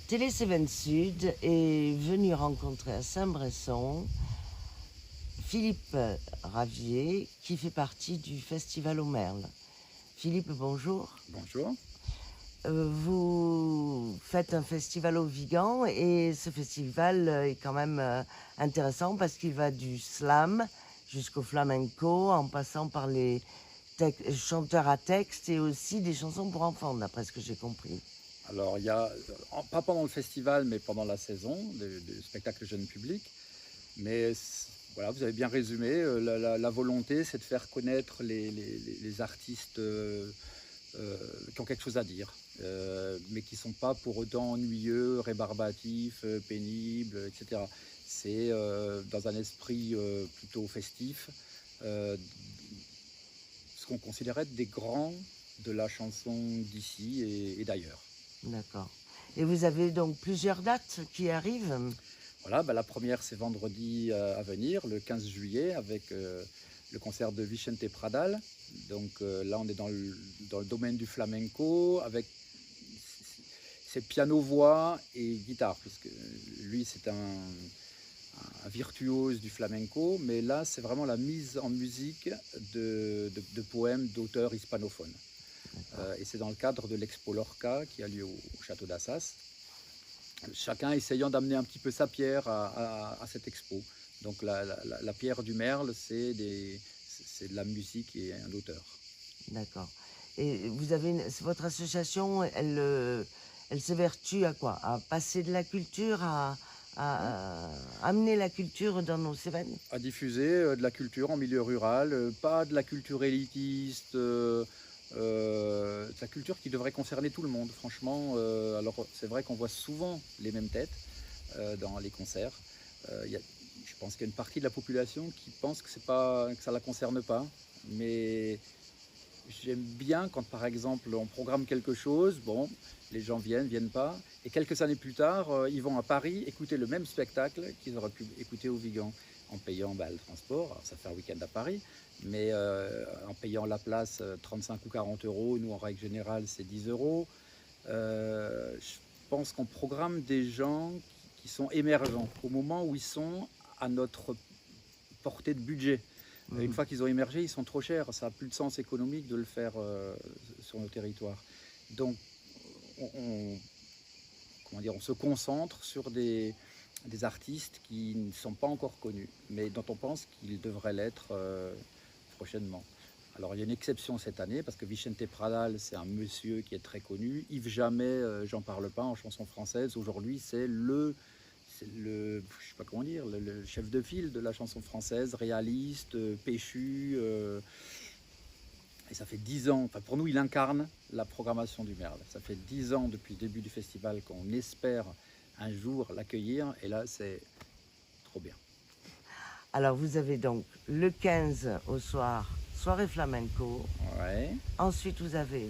Télé Cévennes Sud est venu rencontrer à Saint-Bresson Philippe Ravier, qui fait partie du Festival au Merle. Philippe, bonjour. Bonjour. Vous faites un festival au Vigan et ce festival est quand même intéressant parce qu'il va du slam jusqu'au flamenco en passant par les chanteurs à texte et aussi des chansons pour enfants, d'après ce que j'ai compris. Alors, il y a, pas pendant le festival, mais pendant la saison du spectacle jeune public. Mais voilà, vous avez bien résumé. La volonté, c'est de faire connaître les artistes qui ont quelque chose à dire, mais qui ne sont pas pour autant ennuyeux, rébarbatifs, pénibles, etc. C'est dans un esprit plutôt festif, ce qu'on considérait être des grands de la chanson d'ici et d'ailleurs. D'accord. Et vous avez donc plusieurs dates qui arrivent? Voilà, la première c'est vendredi à venir, le 15 juillet, avec le concert de Vicente Pradal. Donc là on est dans le domaine du flamenco, avec ses piano-voix et guitare, puisque lui c'est un virtuose du flamenco, mais là c'est vraiment la mise en musique de poèmes d'auteurs hispanophones. Et c'est dans le cadre de l'Expo Lorca qui a lieu au château d'Assas. Chacun essayant d'amener un petit peu sa pierre à cette expo. Donc la pierre du Merle, c'est de la musique et un auteur. D'accord. Et vous avez votre association, elle s'évertue à quoi? À passer de la culture, à amener la culture dans nos Cévennes? À diffuser de la culture en milieu rural, pas de la culture élitiste, de la culture qui devrait concerner tout le monde, franchement. Alors c'est vrai qu'on voit souvent les mêmes têtes dans les concerts. Je pense qu'il y a une partie de la population qui pense que ça ne la concerne pas, mais j'aime bien quand par exemple on programme quelque chose, bon, les gens viennent pas, et quelques années plus tard, ils vont à Paris écouter le même spectacle qu'ils auraient pu écouter au Vigan, en payant le transport. Alors, ça fait un week-end à Paris, mais en payant la place 35 ou 40 euros, nous en règle générale c'est 10 euros. Je pense qu'on programme des gens qui sont émergents, au moment où ils sont à notre portée de budget. Une fois qu'ils ont émergé, ils sont trop chers. Ça n'a plus de sens économique de le faire sur nos territoires. Donc, on se concentre sur des artistes qui ne sont pas encore connus, mais dont on pense qu'ils devraient l'être prochainement. Alors, il y a une exception cette année, parce que Vicente Pradal, c'est un monsieur qui est très connu. Yves Jamais, j'en parle pas, en chanson française. Aujourd'hui, c'est je sais pas comment dire, le chef de file de la chanson française, réaliste, péchu. Et ça fait 10 ans, enfin pour nous, il incarne la programmation du Merle. Ça fait 10 ans depuis le début du festival qu'on espère un jour l'accueillir. Et là, c'est trop bien. Alors, vous avez donc le 15 au soir, soirée flamenco. Ouais. Ensuite, vous avez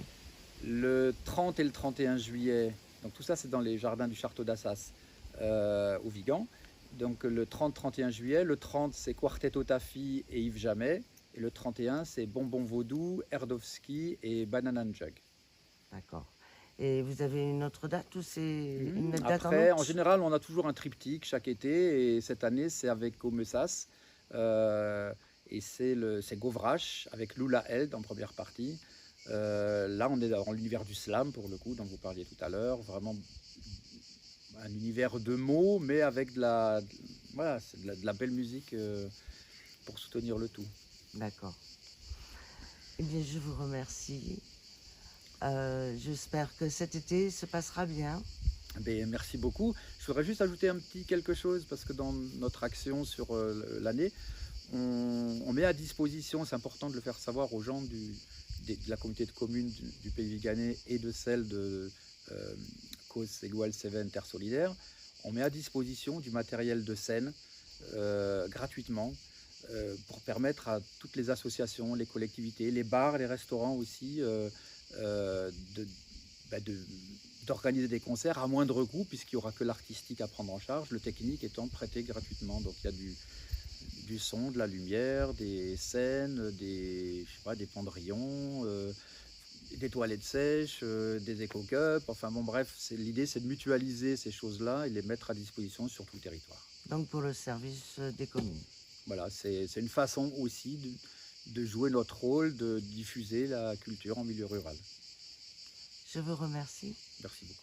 Le 30 et le 31 juillet, donc tout ça, c'est dans les jardins du château d'Assas, au Vigan. Donc le 30-31 juillet, le 30 c'est Quartetto Tafi et Yves Jamais, et le 31 c'est Bonbon Vaudou, Erdowski et Banana Jug. D'accord. Et vous avez une autre date ou c'est une date Après, en en août? général, on a toujours un triptyque chaque été, et cette année c'est avec Omesas, et c'est Govrache avec Lula Held en première partie. Là, on est dans l'univers du slam pour le coup, dont vous parliez tout à l'heure, vraiment un univers de mots, mais avec voilà, c'est de la belle musique pour soutenir le tout. D'accord. Eh bien, je vous remercie. J'espère que cet été se passera bien. Ben, merci beaucoup. Je voudrais juste ajouter un petit quelque chose, parce que dans notre action sur l'année, on met à disposition, c'est important de le faire savoir aux gens de la communauté de communes du Pays Viganais et de celle de Cause Ségoual Cévennes Terre Solidaire, on met à disposition du matériel de scène gratuitement, pour permettre à toutes les associations, les collectivités, les bars, les restaurants aussi, d'organiser des concerts à moindre coût, puisqu'il n'y aura que l'artistique à prendre en charge, le technique étant prêté gratuitement. Donc il y a du son, de la lumière, des scènes, des pendrillons, des toilettes sèches, des éco-cups, enfin bon bref, l'idée c'est de mutualiser ces choses-là et les mettre à disposition sur tout le territoire. Donc pour le service des communes. Voilà, c'est une façon aussi de jouer notre rôle, de diffuser la culture en milieu rural. Je vous remercie. Merci beaucoup.